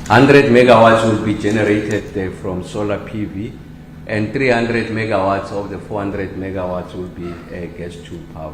100 megawatts will be generated from solar PV, and 300 megawatts of the 400 megawatts will be gas tube power.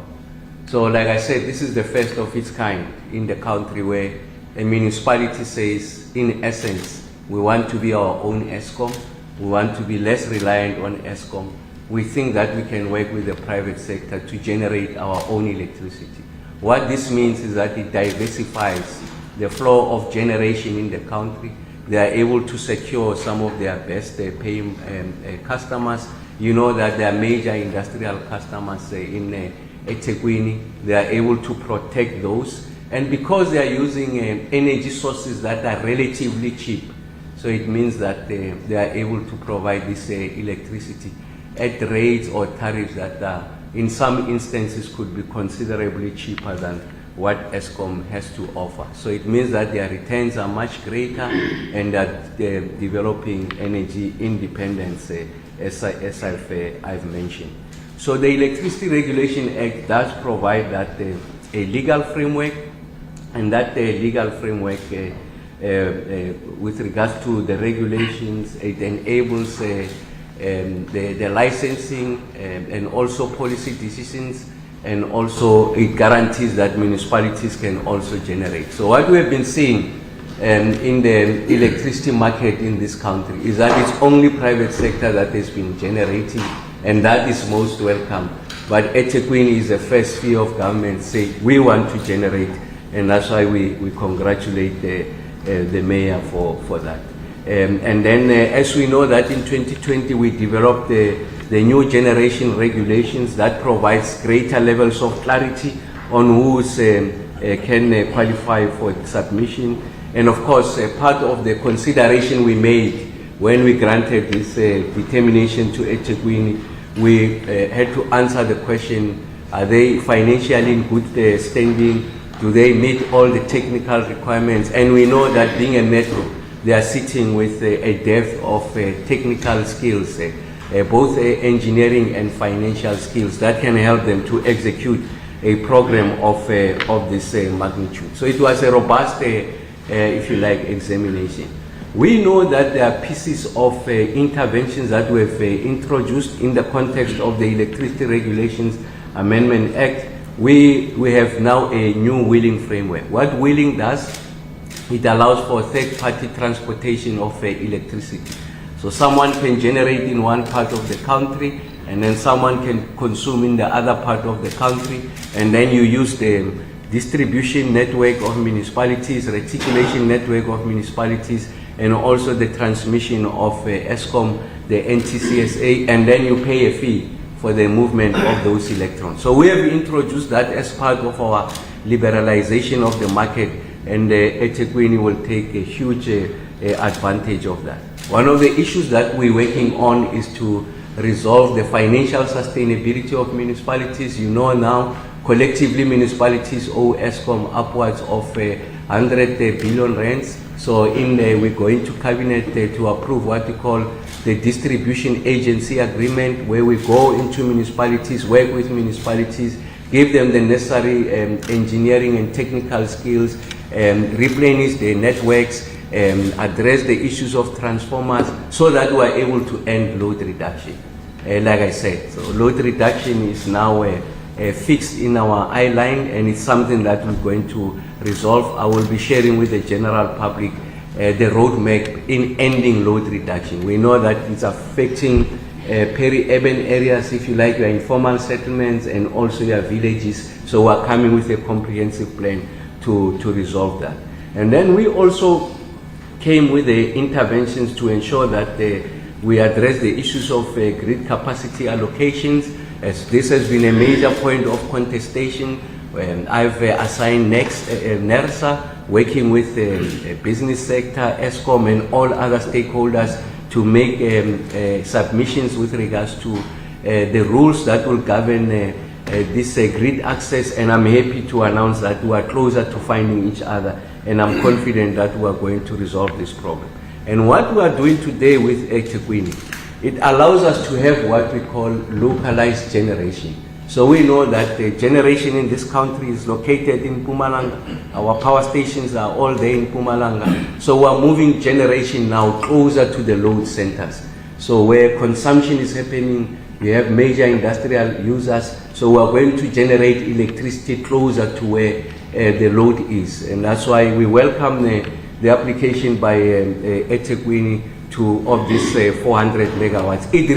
So like I said, this is the first of its kind in the country where a municipality says, in essence, we want to be our own ESCOM, we want to be less reliant on ESCOM. We think that we can work with the private sector to generate our own electricity. What this means is that it diversifies the flow of generation in the country. They are able to secure some of their best paying customers. You know that there are major industrial customers in eThekwini. They are able to protect those. And because they are using energy sources that are relatively cheap, so it means that they are able to provide this electricity at rates or tariffs that in some instances could be considerably cheaper than what ESCOM has to offer. So it means that their returns are much greater and that they're developing energy independence as I've mentioned. So the Electricity Regulation Act does provide that a legal framework, and that legal framework with regards to the regulations, it enables the licensing and also policy decisions, and also it guarantees that municipalities can also generate. So what we have been seeing in the electricity market in this country is that it's only private sector that has been generating, and that is most welcome. But eThekwini is the first sphere of government say we want to generate, and that's why we congratulate the mayor for that. And then as we know that in 2020 we developed the new generation regulations that provides greater levels of clarity on who can qualify for submission. And of course, part of the consideration we made when we granted this determination to eThekwini, we had to answer the question, are they financially in good standing? Do they meet all the technical requirements? And we know that being a metro, they are sitting with a depth of technical skills, both engineering and financial skills that can help them to execute a program of this magnitude. So it was a robust, if you like, examination. We know that there are pieces of interventions that we have introduced in the context of the Electricity Regulations Amendment Act. We have now a new wheeling framework. What wheeling does, it allows for third-party transportation of electricity. So someone can generate in one part of the country, and then someone can consume in the other part of the country, and then you use the distribution network of municipalities, reticulation network of municipalities, and also the transmission of ESCOM, the NTCSA, and then you pay a fee for the movement of those electrons. So we have introduced that as part of our liberalization of the market, and eThekwini will take a huge advantage of that. One of the issues that we're working on is to resolve the financial sustainability of municipalities. You know now, collectively municipalities owe ESCOM upwards of 100 billion rands. So we're going to cabinet to approve what we call the distribution agency agreement, where we go into municipalities, work with municipalities, give them the necessary engineering and technical skills, replenish their networks, address the issues of transformers, so that we are able to end load reduction. Like I said, so load reduction is now fixed in our eye line, and it's something that we're going to resolve. I will be sharing with the general public the roadmap in ending load reduction. We know that it's affecting peri-urban areas, if you like, your informal settlements, and also your villages. So we're coming with a comprehensive plan to resolve that. And then we also came with the interventions to ensure that we address the issues of grid capacity allocations, as this has been a major point of contestation. I've assigned NERSA, working with the business sector, ESCOM, and all other stakeholders to make submissions with regards to the rules that will govern this grid access. And I'm happy to announce that we are closer to finding each other, and I'm confident that we are going to resolve this problem. And what we are doing today with eThekwini, it allows us to have what we call localized generation. So we know that the generation in this country is located in Mpumalanga. Our power stations are all there in Mpumalanga. So we're moving generation now closer to the load centers. So where consumption is happening, we have major industrial users. So we're going to generate electricity closer to where the load is. And that's why we welcome the application by eThekwini of this 400 megawatts. It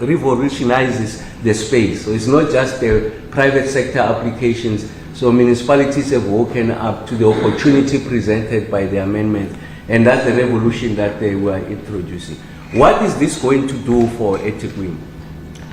revolutionizes the space. So it's not just the private sector applications. So municipalities have woken up to the opportunity presented by the amendment, and that's the revolution that they were introducing. What is this going to do for eThekwini?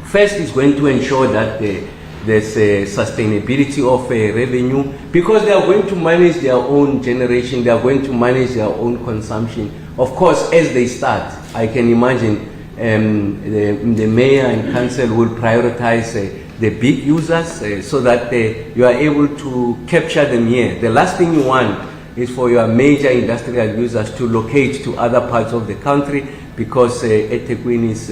First, it's going to ensure that there's a sustainability of revenue, because they are going to manage their own generation, they are going to manage their own consumption. Of course, as they start, I can imagine the mayor and council will prioritize the big users so that you are able to capture them here. The last thing you want is for your major industrial users to locate to other parts of the country, because eThekwini's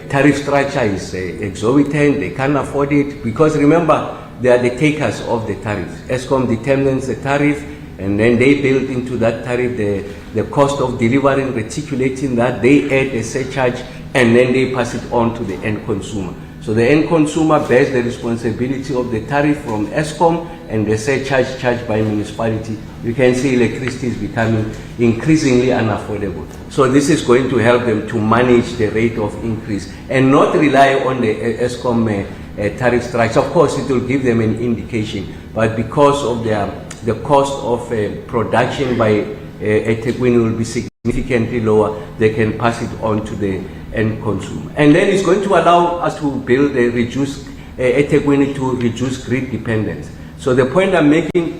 tariff structure is exorbitant. They can't afford it, because remember, they are the takers of the tariff. ESCOM determines the tariff, and then they build into that tariff the cost of delivering, reticulating that. They add a surcharge, and then they pass it on to the end consumer. So the end consumer bears the responsibility of the tariff from ESCOM and the surcharge charged by municipality. You can see electricity is becoming increasingly unaffordable. So this is going to help them to manage the rate of increase and not rely on the ESCOM tariff structure. Of course, it will give them an indication, but because of the cost of production by eThekwini will be significantly lower, they can pass it on to the end consumer. And then it's going to allow us to build a eThekwini to reduce grid dependence. So the point I'm making,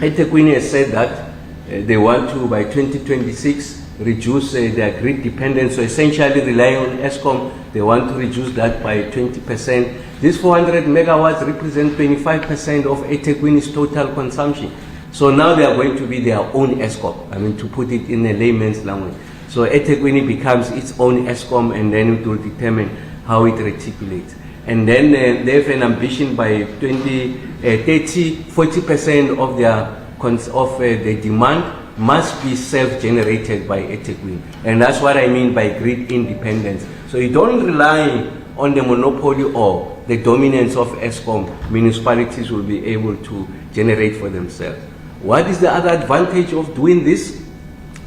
eThekwini has said that they want to, by 2026, reduce their grid dependence. So essentially rely on ESCOM, they want to reduce that by 20%. These 400 megawatts represent 25% of eThekwini's total consumption. So now they are going to be their own ESCOM, I mean, to put it in a layman's language. So eThekwini becomes its own ESCOM, and then it will determine how it reticulates. And then they have an ambition by 2030, 40% of the demand must be self-generated by eThekwini. And that's what I mean by grid independence. So you don't rely on the monopoly or the dominance of ESCOM. Municipalities will be able to generate for themselves. What is the other advantage of doing this?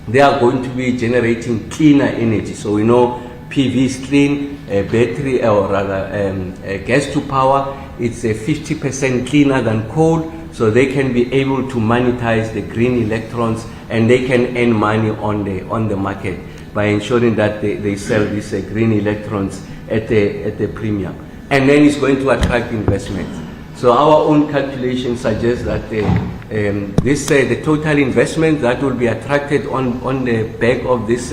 They are going to be generating cleaner energy. So we know PV is clean, battery, or rather gas to power, it's 50% cleaner than coal. So they can be able to monetize the green electrons, and they can earn money on the market by ensuring that they sell these green electrons at the premium. And then it's going to attract investments. So our own calculation suggests that the total investment that will be attracted on the back of this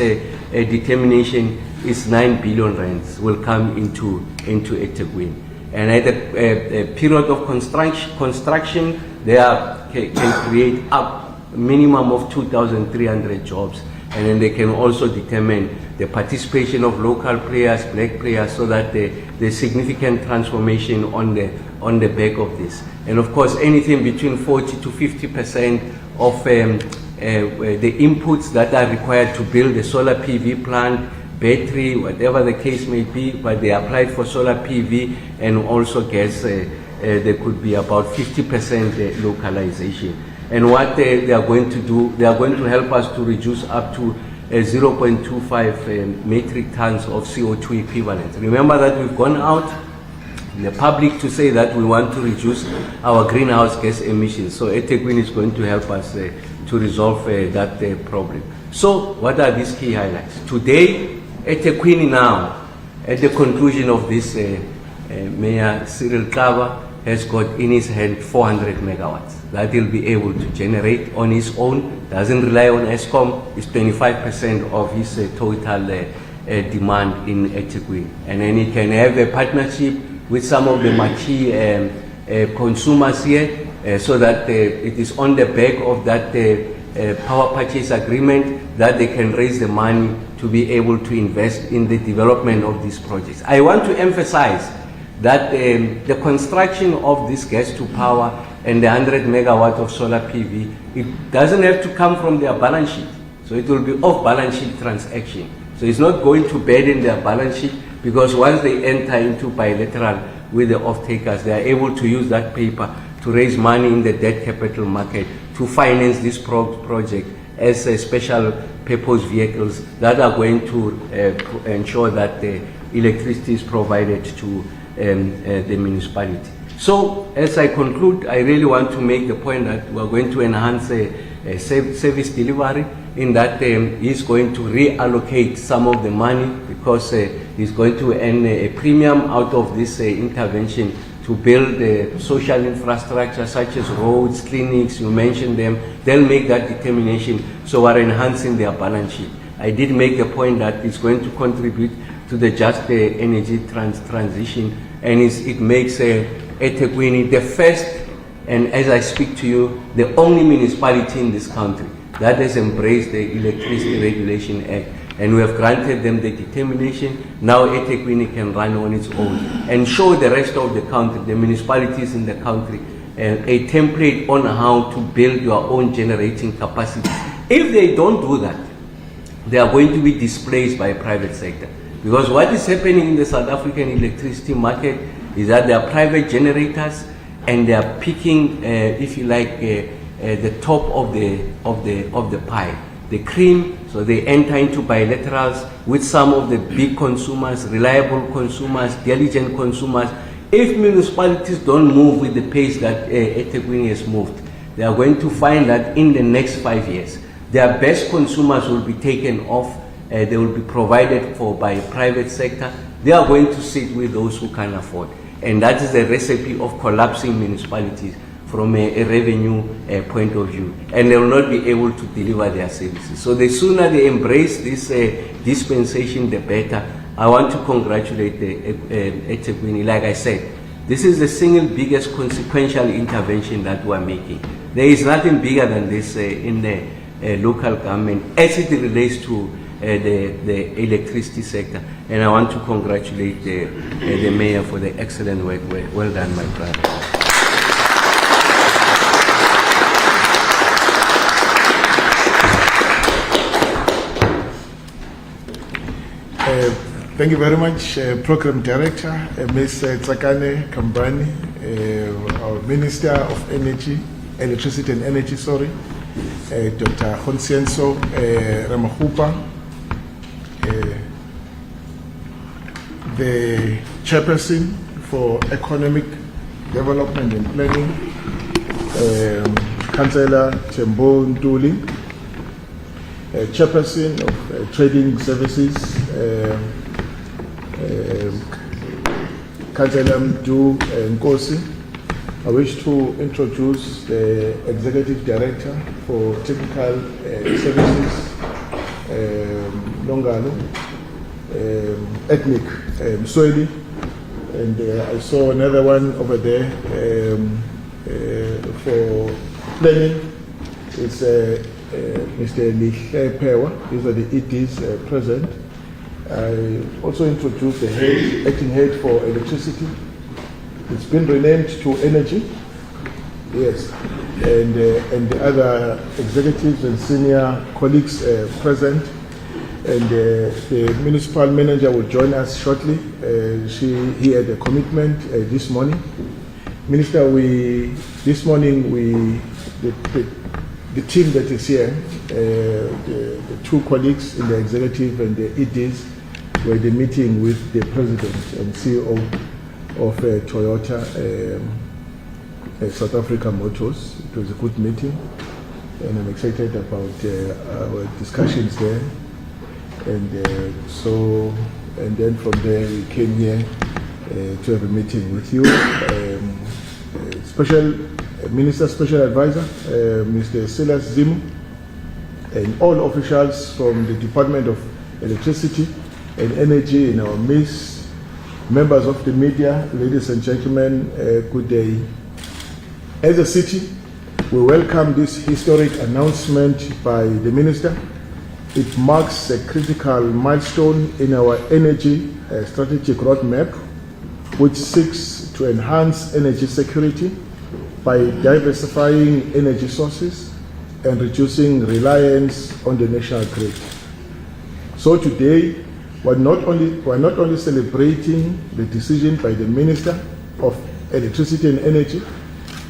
determination is 9 billion rands will come into eThekwini. And at the period of construction, they can create up minimum of 2,300 jobs. And then they can also determine the participation of local players, black players, so that there's significant transformation on the back of this. And of course, anything between 40 to 50% of the inputs that are required to build a solar PV plant, battery, whatever the case may be, but they applied for solar PV and also gas, there could be about 50% localization. And what they are going to do, they are going to help us to reduce up to 0.25 metric tons of CO2 equivalent. Remember that we've gone out in the public to say that we want to reduce our greenhouse gas emissions. So eThekwini is going to help us to resolve that problem. So what are these key highlights? Today, eThekwini now, at the conclusion of this, Mayor Cyril Kaba has got in his hand 400 megawatts that he'll be able to generate on his own, doesn't rely on ESCOM, it's 25% of his total demand in eThekwini. And then he can have a partnership with some of the marquee consumers here, so that it is on the back of that power purchase agreement that they can raise the money to be able to invest in the development of these projects. I want to emphasize that the construction of this gas to power and the 100 megawatt of solar PV, it doesn't have to come from their balance sheet. So it will be off balance sheet transaction. So it's not going to burden their balance sheet, because once they enter into bilateral with the off-takers, they are able to use that paper to raise money in the debt capital market to finance this project as special purpose vehicles that are going to ensure that the electricity is provided to the municipality. So as I conclude, I really want to make the point that we are going to enhance service delivery, in that he's going to reallocate some of the money, because he's going to earn a premium out of this intervention to build social infrastructure such as roads, clinics, you mentioned them. They'll make that determination, so we're enhancing their balance sheet. I did make the point that it's going to contribute to the just energy transition, and it makes eThekwini the first, and as I speak to you, the only municipality in this country that has embraced the Electricity Regulation Act, and we have granted them the determination. Now eThekwini can run on its own and show the rest of the country, the municipalities in the country, a template on how to build your own generating capacity. If they don't do that, they are going to be displaced by private sector. Because what is happening in the South African electricity market is that there are private generators, and they are picking, if you like, the top of the pie, the cream. So they enter into bilaterals with some of the big consumers, reliable consumers, diligent consumers. If municipalities don't move with the pace that eThekwini has moved, they are going to find that in the next 5 years, their best consumers will be taken off. They will be provided for by private sector. They are going to sit with those who can afford. And that is the recipe of collapsing municipalities from a revenue point of view. And they will not be able to deliver their services. So the sooner they embrace this dispensation, the better. I want to congratulate eThekwini. Like I said, this is the single biggest consequential intervention that we are making. There is nothing bigger than this in the local government as it relates to the electricity sector. And I want to congratulate the mayor for the excellent work. Well done, my brother. Thank you very much, Program Director, Ms. Tsakane Kambani, our Minister of Energy, Electricity and Energy, Dr. Kgosientsho Ramokgopa, the Chairperson for Economic Development and Planning, Councillor Tembo Ntuli, Chairperson of Trading Services, Councillor Mdu Nkosi. I wish to introduce the Executive Director for Technical Services, Longalo, Ethnic Msweli, and I saw another one over there for planning. It's Mr. Lihle Pewa. These are the EDs present. I also introduced the acting head for electricity. It's been renamed to energy, yes, and the other executives and senior colleagues present, and the municipal manager will join us shortly. He had a commitment this morning. Minister, this morning the team that is here, the two colleagues in the executive and the EDs were at the meeting with the president and CEO of Toyota South Africa Motors. It was a good meeting, and I'm excited about our discussions there. And and then from there we came here to have a meeting with you. Special Advisor, Mr. Silas Zimu, and all officials from the Department of Electricity and Energy in our midst, members of the media, ladies and gentlemen, good day. As a city, we welcome this historic announcement by the Minister. It marks a critical milestone in our energy strategic roadmap, which seeks to enhance energy security by diversifying energy sources and reducing reliance on the national grid. So today, we're not only celebrating the decision by the Minister of Electricity and Energy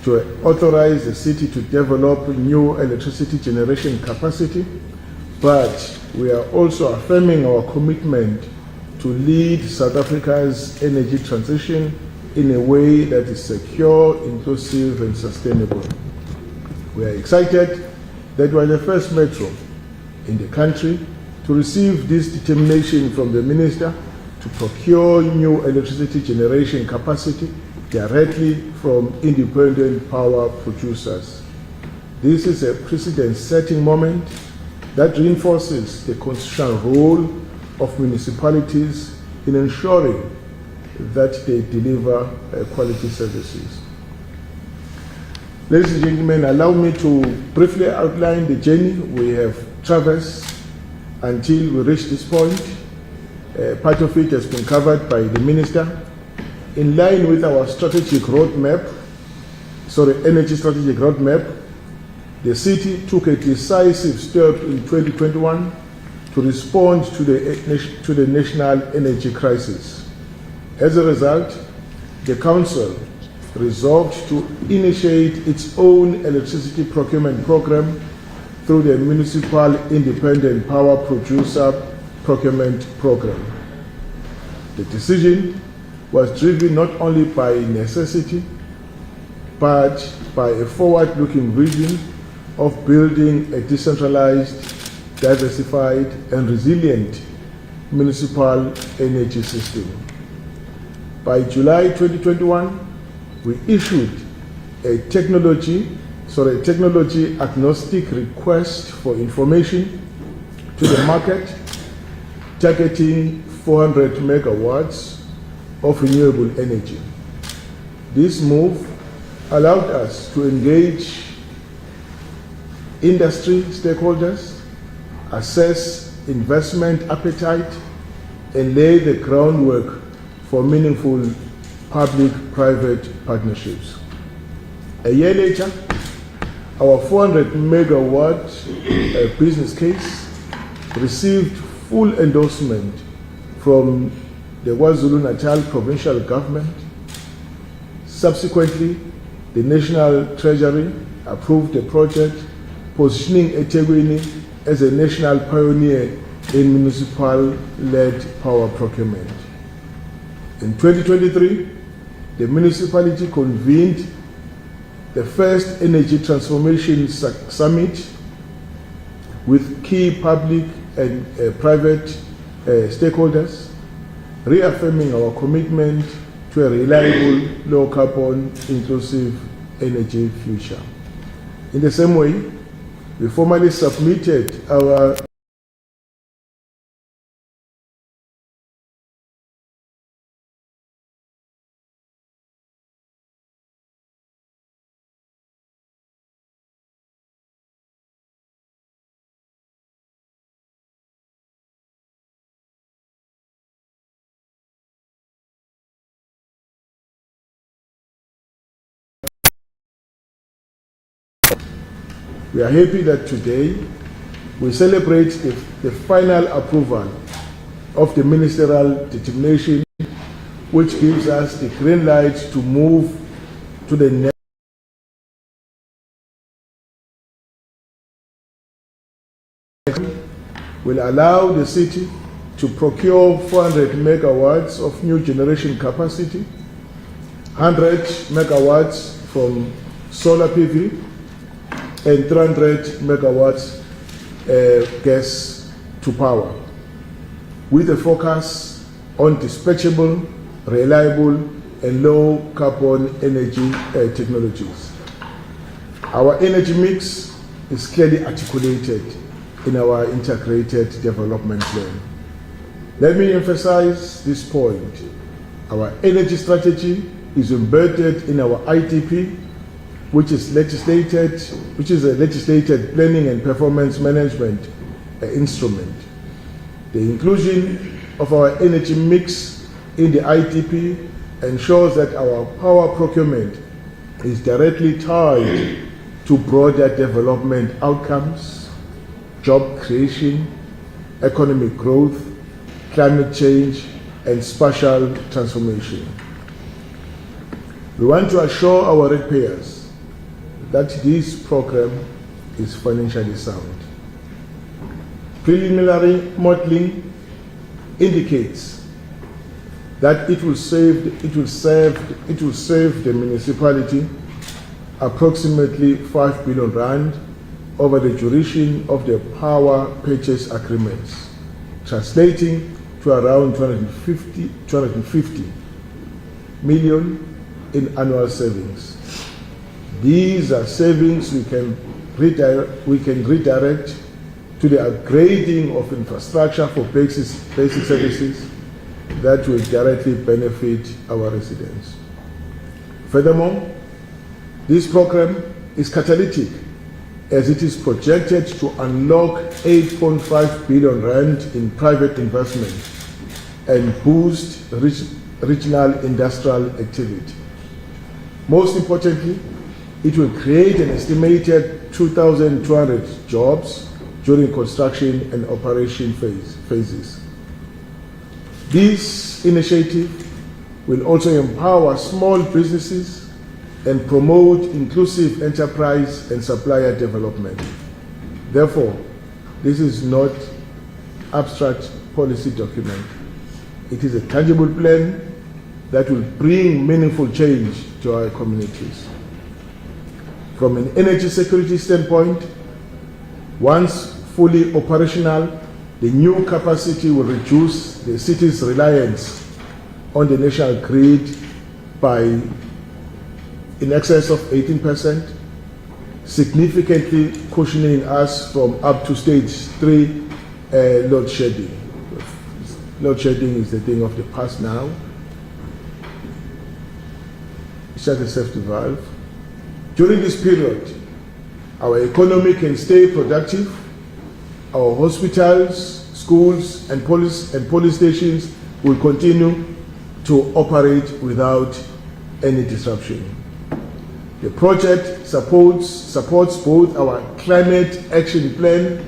to authorize the city to develop new electricity generation capacity, but we are also affirming our commitment to lead South Africa's energy transition in a way that is secure, inclusive, and sustainable. We are excited that we are the first metro in the country to receive this determination from the Minister to procure new electricity generation capacity directly from independent power producers. This is a precedent-setting moment that reinforces the constitutional role of municipalities in ensuring that they deliver quality services. Ladies and gentlemen, allow me to briefly outline the journey we have traversed until we reach this point. Part of it has been covered by the Minister. In line with our energy strategic roadmap, the city took a decisive step in 2021 to respond to the national energy crisis. As a result, the Council resolved to initiate its own electricity procurement program through the Municipal Independent Power Producer Procurement Program. The decision was driven not only by necessity, but by a forward-looking vision of building a decentralized, diversified, and resilient municipal energy system. By July 2021, we issued a technology-agnostic request for information to the market, targeting 400 megawatts of renewable energy. This move allowed us to engage industry stakeholders, assess investment appetite, and lay the groundwork for meaningful public-private partnerships. A year later, our 400 megawatt business case received full endorsement from the KwaZulu-Natal provincial government. Subsequently, the National Treasury approved the project, positioning eThekwini as a national pioneer in municipal-led power procurement. In 2023, the municipality convened the first Energy Transformation Summit with key public and private stakeholders, reaffirming our commitment to a reliable, low-carbon, inclusive energy future. In the same way, we formally submitted our We are happy that today we celebrate the final approval of the ministerial determination, which gives us the green light to move to the next. Will allow the city to procure 400 megawatts of new generation capacity, 100 megawatts from solar PV, and 300 megawatts gas to power, with a focus on dispatchable, reliable, and low carbon energy technologies. Our energy mix is clearly articulated in our integrated development plan. Let me emphasize this point. Our energy strategy is embedded in our ITP, which is a legislated planning and performance management instrument. The inclusion of our energy mix in the ITP ensures that our power procurement is directly tied to broader development outcomes, job creation, economic growth, climate change, and spatial transformation. We want to assure our ratepayers that this program is financially sound. Preliminary modeling indicates that it will save the municipality approximately 5 billion rand over the duration of the power purchase agreements, translating to around 250 million in annual savings. These are savings we can redirect to the upgrading of infrastructure for basic services that will directly benefit our residents. Furthermore, this program is catalytic as it is projected to unlock 8.5 billion rand in private investment and boost regional industrial activity. Most importantly, it will create an estimated 2,200 jobs during construction and operation phases. This initiative will also empower small businesses and promote inclusive enterprise and supplier development. Therefore, this is not abstract policy document. It is a tangible plan that will bring meaningful change to our communities. From an energy security standpoint, once fully operational, the new capacity will reduce the city's reliance on the national grid by in excess of 18%, significantly cushioning us from up to stage 3 load shedding. Load shedding is a thing of the past now. It's just a safety valve. During this period, our economy can stay productive. Our hospitals, schools, and police stations will continue to operate without any disruption. The project supports both our climate action plan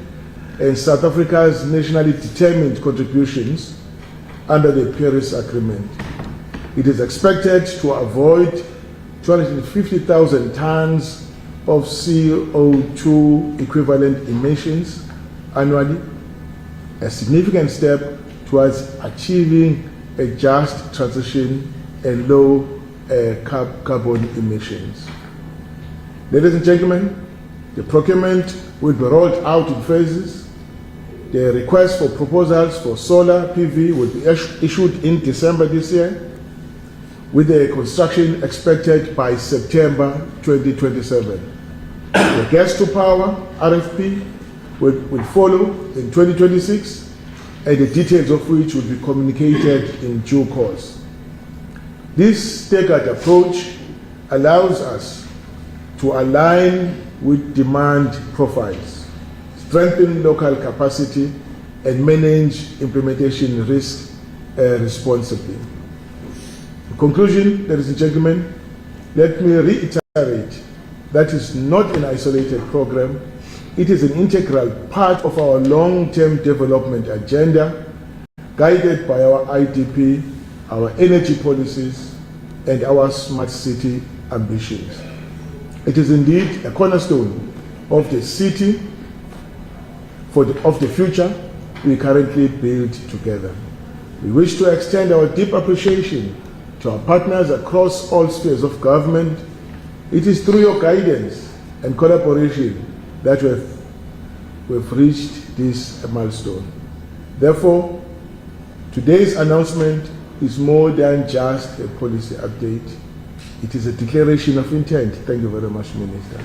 and South Africa's nationally determined contributions under the Paris Agreement. It is expected to avoid 250,000 tons of CO2 equivalent emissions annually, a significant step towards achieving a just transition and low carbon emissions. Ladies and gentlemen, the procurement will be rolled out in phases. The request for proposals for solar PV will be issued in December this year, with the construction expected by September 2027. The gas to power RFP will follow in 2026, and the details of which will be communicated in due course. This staggered approach allows us to align with demand profiles, strengthen local capacity, and manage implementation risk responsibly. In conclusion, ladies and gentlemen, let me reiterate that is not an isolated program. It is an integral part of our long-term development agenda, guided by our IDP, our energy policies, and our smart city ambitions. It is indeed a cornerstone of the city of the future we currently build together. We wish to extend our deep appreciation to our partners across all spheres of government. It is through your guidance and collaboration that we've reached this milestone. Therefore, today's announcement is more than just a policy update. It is a declaration of intent. Thank you very much, Minister.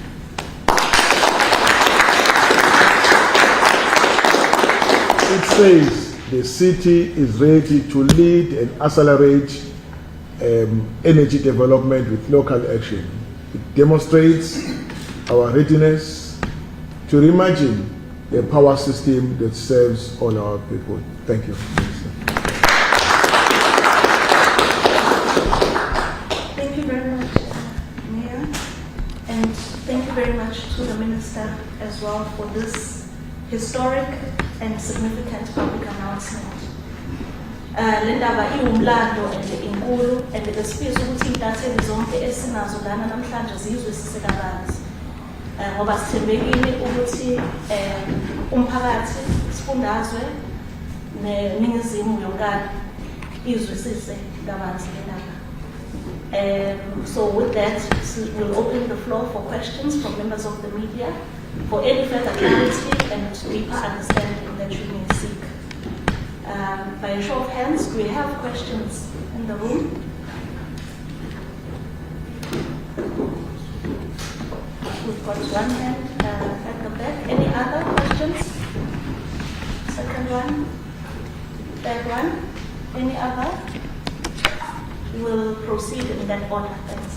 It says the city is ready to lead and accelerate energy development with local action. It demonstrates our readiness to reimagine a power system that serves all our people. Thank you, Minister. Minister as well for this historic and significant public announcement. Le ndaba iwumlando and inkulu and besifisa ukuthi intatheli zonke esinazo lana namhlanje zizwisise kabanzi. Ngoba sithembekile ukuthi umphakathi sifundazwe neningizimu yonkana izwisise kabanzi le ndaba. So with that, we'll open the floor for questions from members of the media for any further clarity and deeper understanding that you may seek. By a show of hands, do we have questions in the room? We've got one hand at the back. Any other questions? Second one? Third one? Any other? We'll proceed in that order. Thanks.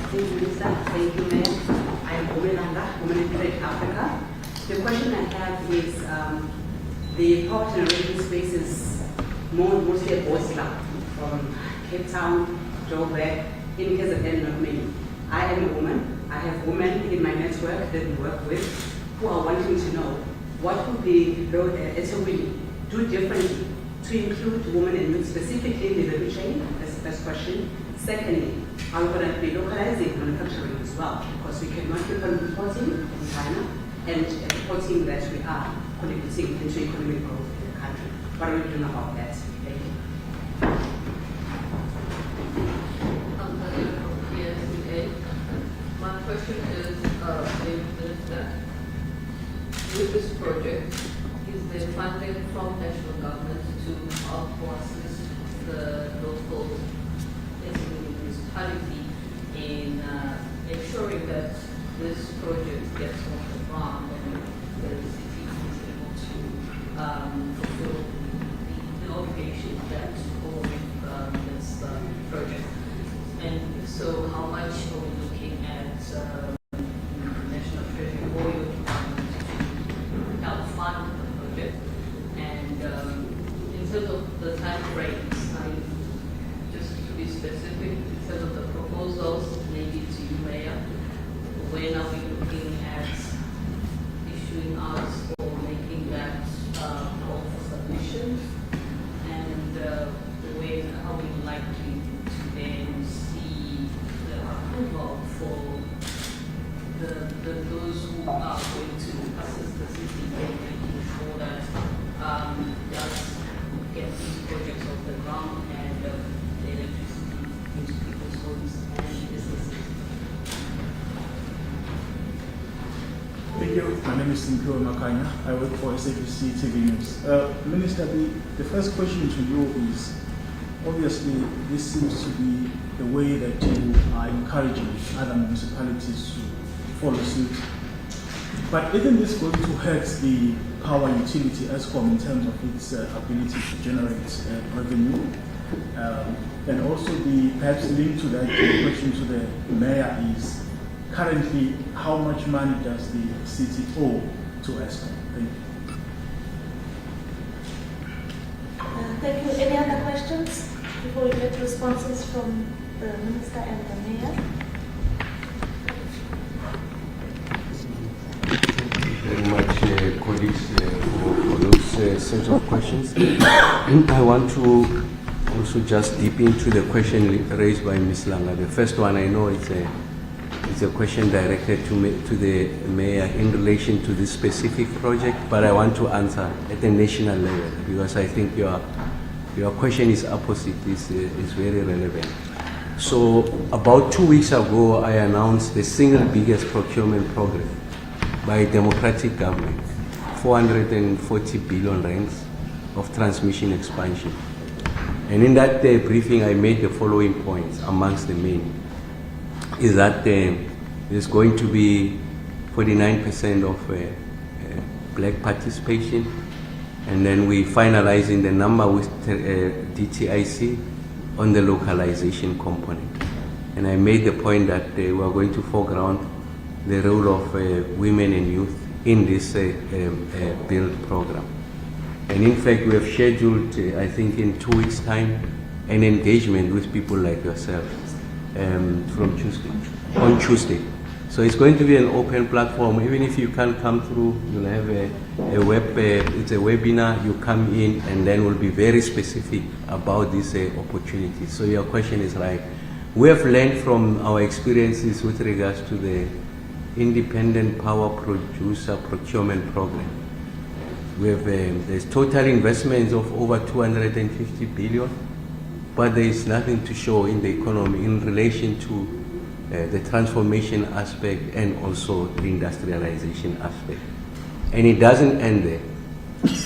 Thank you, Minister. Thank you, Mayor. I'm Omelanga, Women in Trade Africa. The question I have is the power generation space is mostly a boys club from Cape Town, Joburg, in KZN, not many. I am a woman. I have women in my network that we work with who are wanting to know what would the road at eThekwini do differently to include women and youth specifically in the value chain? That's the first question. Secondly, are we going to be localizing manufacturing as well? Because we cannot keep on importing in China and exporting that we are contributing into economic growth in the country. What are we doing about that? Thank you. My question is, Minister, with this project, is there funding from national government to help or assist the local municipality in ensuring that this project gets off the ground and the city is able to fulfill the obligation that go with this project? And so how much are we looking at National Treasury or your department to help fund the project? And in terms of the time frames, just to be specific, in terms of the proposals, maybe to you, Mayor, when are we looking at issuing us or making that call for submission? And when are we likely to then see the approval for those who are going to assist the city in making sure that does get these projects off the ground and the electricity into people's homes and businesses? Thank you. My name is Simpiwe Makanya. I work for SABC TV News. Minister, the first question to you is, obviously, this seems to be the way that you are encouraging other municipalities to follow suit. But isn't this going to hurt the power utility ESCOM in terms of its ability to generate revenue? And also, perhaps linked to that, the question to the mayor is, currently, how much money does the city owe to ESCOM? Thank you. Thank you. Any other questions before we get responses from the Minister and the Mayor? Very much, colleagues, for those set of questions. I want to also just deep into the question raised by Ms. Langa. The first one, I know it's a question directed to the mayor in relation to this specific project, but I want to answer at the national level because I think your question is opposite, is very relevant. So about 2 weeks ago, I announced the single biggest procurement program by democratic government, 440 billion rands of transmission expansion. And in that briefing, I made the following points amongst the main. Is that there's going to be 49% of black participation, and then we finalizing the number with DTIC on the localization component. And I made the point that we are going to foreground the role of women and youth in this build program. And in fact, we have scheduled, I think in 2 weeks' time, an engagement with people like yourself from Tuesday, on Tuesday. So it's going to be an open platform. Even if you can't come through, you'll have a web, it's a webinar, you come in and then we'll be very specific about this opportunity. So your question is right. We have learned from our experiences with regards to the Independent Power Producer Procurement Program. We have, there's total investments of over 250 billion, but there is nothing to show in the economy in relation to the transformation aspect and also the industrialization aspect. And it doesn't end there.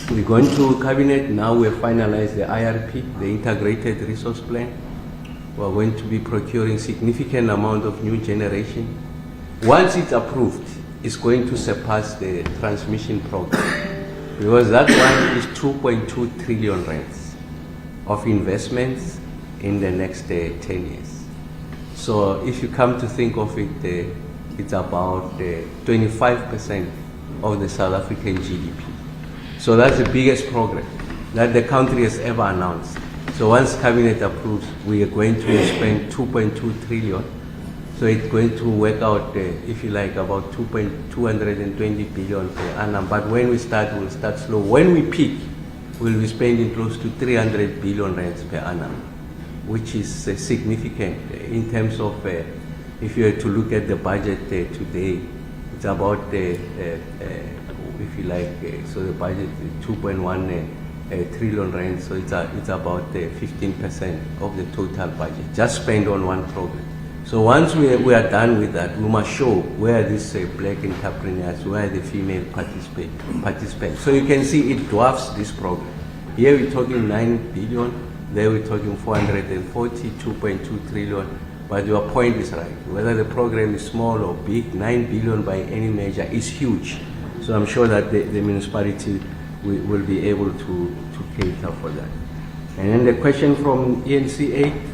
We're going to cabinet, now we have finalized the IRP, the Integrated Resource Plan. We're going to be procuring significant amount of new generation. Once it's approved, it's going to surpass the transmission program, because that one is 2.2 trillion rands of investments in the next 10 years. So if you come to think of it, it's about 25% of the South African GDP. So that's the biggest program that the country has ever announced. So once cabinet approves, we are going to spend 2.2 trillion. So it's going to work out, if you like, about 220 billion per annum. But when we start, we'll start slow. When we peak, we'll be spending close to 300 billion rands per annum, which is significant in terms of, if you were to look at the budget today, it's about, if you like, so the budget is 2.1 trillion rand, so it's about 15% of the total budget, just spent on one program. So once we are done with that, we must show where these black entrepreneurs, where the female participate. So you can see it dwarfs this program. Here we're talking 9 billion, there we're talking 440, 2.2 trillion. But your point is right. Whether the program is small or big, 9 billion by any measure is huge. So I'm sure that the municipality will be able to cater for that. And then the question from ENCA,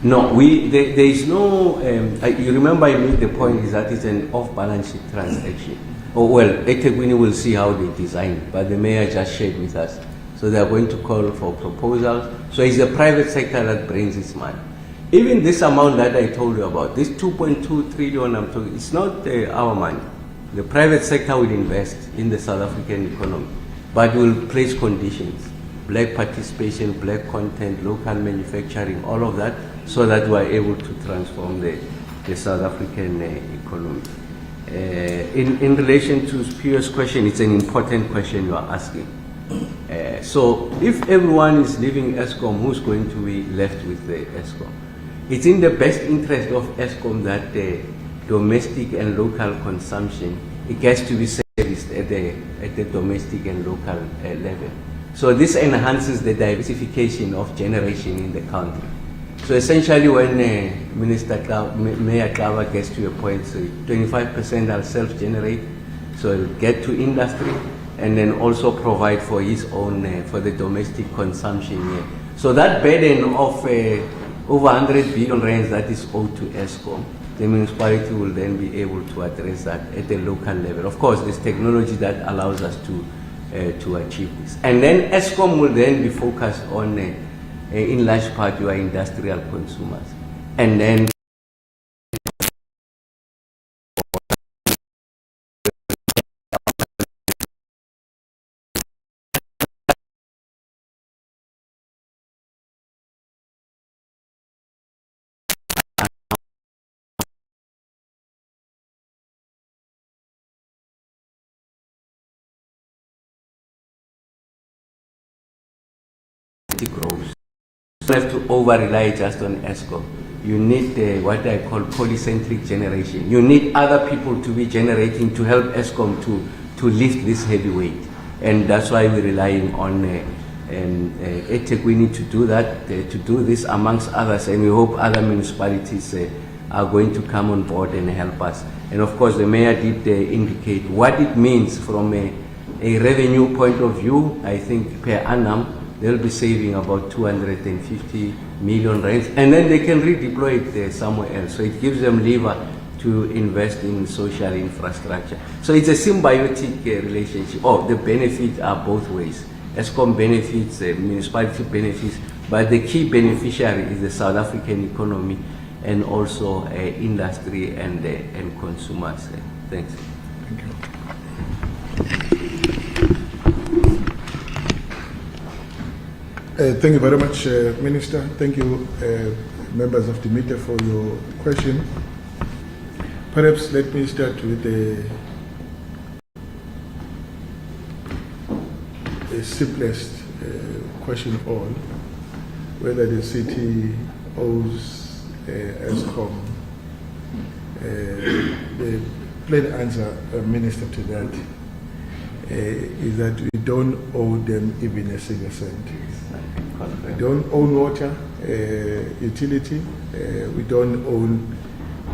no, there is no, you remember I made the point is that it's an off-balance sheet transaction. Oh well, eThekwini will see how they design it, but the mayor just shared with us. So they are going to call for proposals. So it's the private sector that brings its money. Even this amount that I told you about, this 2.2 trillion I'm talking, it's not our money. The private sector will invest in the South African economy, but will place conditions, black participation, black content, local manufacturing, all of that, so that we are able to transform the South African economy. In relation to Pierre's question, it's an important question you are asking. So if everyone is leaving ESCOM, who's going to be left with the ESCOM? It's in the best interest of ESCOM that domestic and local consumption, it gets to be serviced at the domestic and local level. So this enhances the diversification of generation in the country. So essentially when Mayor Klava gets to a point, so 25% are self-generate, so it'll get to industry and then also provide for his own, for the domestic consumption here. So that burden of over 100 billion rands that is owed to ESCOM, the municipality will then be able to address that at the local level. Of course, there's technology that allows us to achieve this. And then ESCOM will then be focused on, in large part, your industrial consumers. And then grows. You don't have to over-rely just on ESCOM. You need what I call polycentric generation. You need other people to be generating to help ESCOM to lift this heavy weight. And that's why we're relying on eThekwini to do that, to do this amongst others. And we hope other municipalities are going to come on board and help us. And of course, the mayor did indicate what it means from a revenue point of view. I think per annum, they'll be saving about 250 million rands, and then they can redeploy it somewhere else. So it gives them lever to invest in social infrastructure. So it's a symbiotic relationship. Oh, the benefits are both ways. ESCOM benefits, municipality benefits, but the key beneficiary is the South African economy and also industry and consumers. Thanks. Thank you. Thank you very much, Minister. Thank you, members of the media, for your question. Perhaps let me start with the simplest question of all, whether the city owes ESCOM. The plain answer, Minister, to that is that we don't owe them even a single cent. We don't own water, utility, we don't own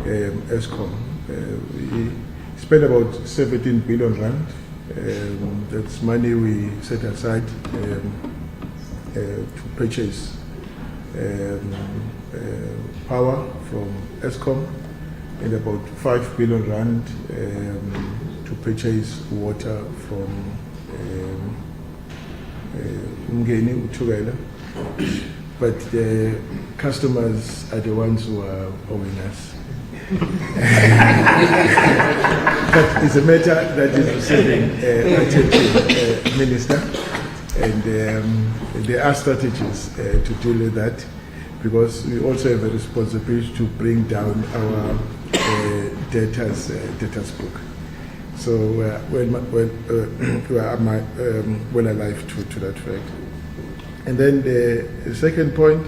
ESCOM. We spend about 17 billion rand. That's money we set aside to purchase power from ESCOM, and about 5 billion rand to purchase water from Umgeni, Utugela. But the customers are the ones who are owing us. But it's a matter that is receiving attention, Minister, and there are strategies to deal with that, because we also have a responsibility to bring down our debtors book. So we are well alive to that fact. And then the second point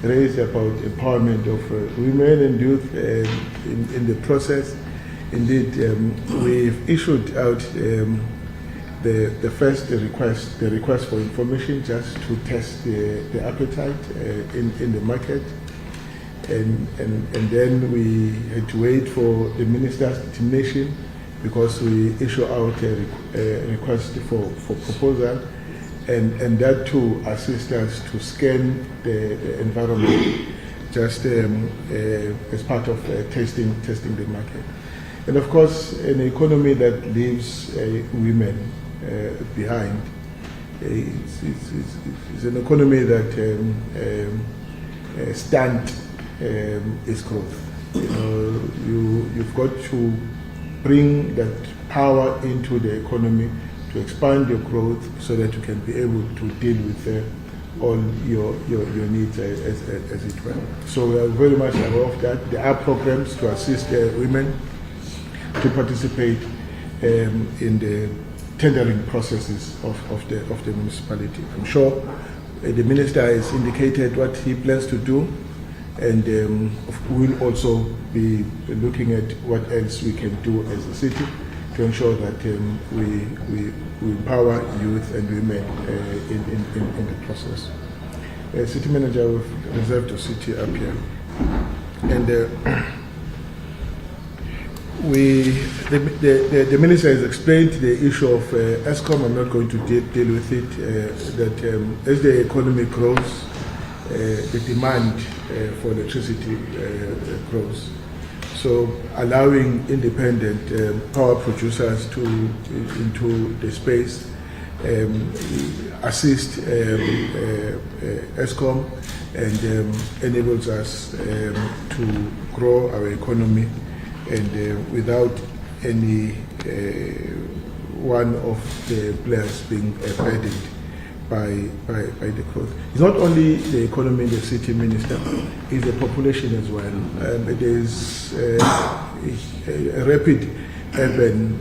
raised about empowerment of women and youth in the process. Indeed, we've issued out the first request for information, just to test the appetite in the market, and then we had to wait for the minister's determination, because we issue out a request for proposal, and that to assist us to scan the environment, just as part of testing the market. And of course, an economy that leaves women behind, it's an economy that stunt its growth. You've got to bring that power into the economy to expand your growth, so that you can be able to deal with all your needs as it were. So we are very much aware of that. There are programs to assist women to participate in the tendering processes of the municipality. I'm sure the minister has indicated what he plans to do, and we'll also be looking at what else we can do as a city to ensure that we empower youth and women in the process. City manager, we've reserved a city up here, and the minister has explained the issue of ESCOM. I'm not going to deal with it. That as the economy grows, the demand for electricity grows. So allowing independent power producers into the space, assist ESCOM, and enables us to grow our economy, and without any one of the players being burdened by the growth. It's not only the economy in the city, Minister, it's the population as well. There's a rapid urban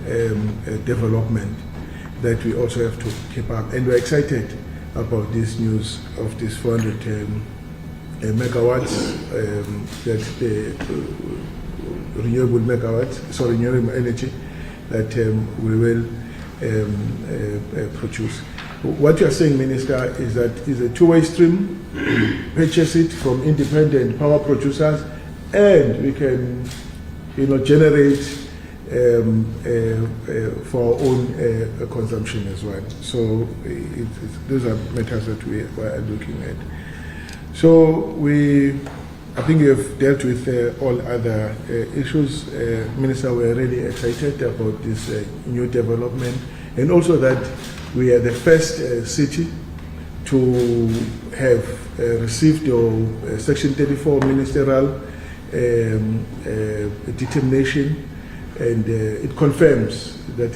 development that we also have to keep up. And we're excited about this news of this 400 megawatts, that the renewable energy that we will produce. What you are saying, Minister, is that it's a two-way stream. Purchase it from independent power producers, and we can, generate for our own consumption as well. So those are matters that we are looking at. So I think we have dealt with all other issues. Minister, we're really excited about this new development, and also that we are the first city to have received your Section 34 ministerial determination, and it confirms that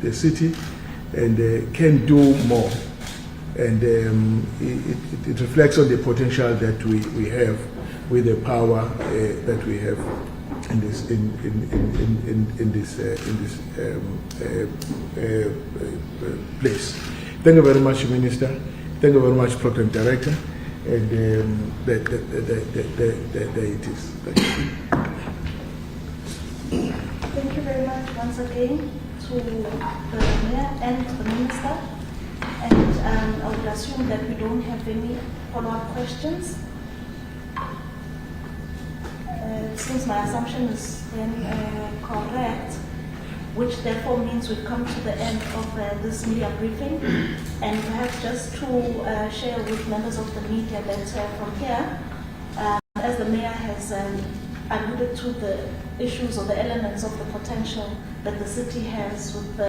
the city can do more, and it reflects on the potential that we have with the power that we have in this place. Thank you very much, Minister. Thank you very much, Program Director. And there it is. Thank you. Thank you very much once again to the Mayor and the Minister. And I would assume that we don't have any follow-up questions. Since my assumption is then correct, which therefore means we've come to the end of this media briefing, and perhaps just to share with members of the media that from here, as the Mayor has alluded to the issues or the elements of the potential that the city has with the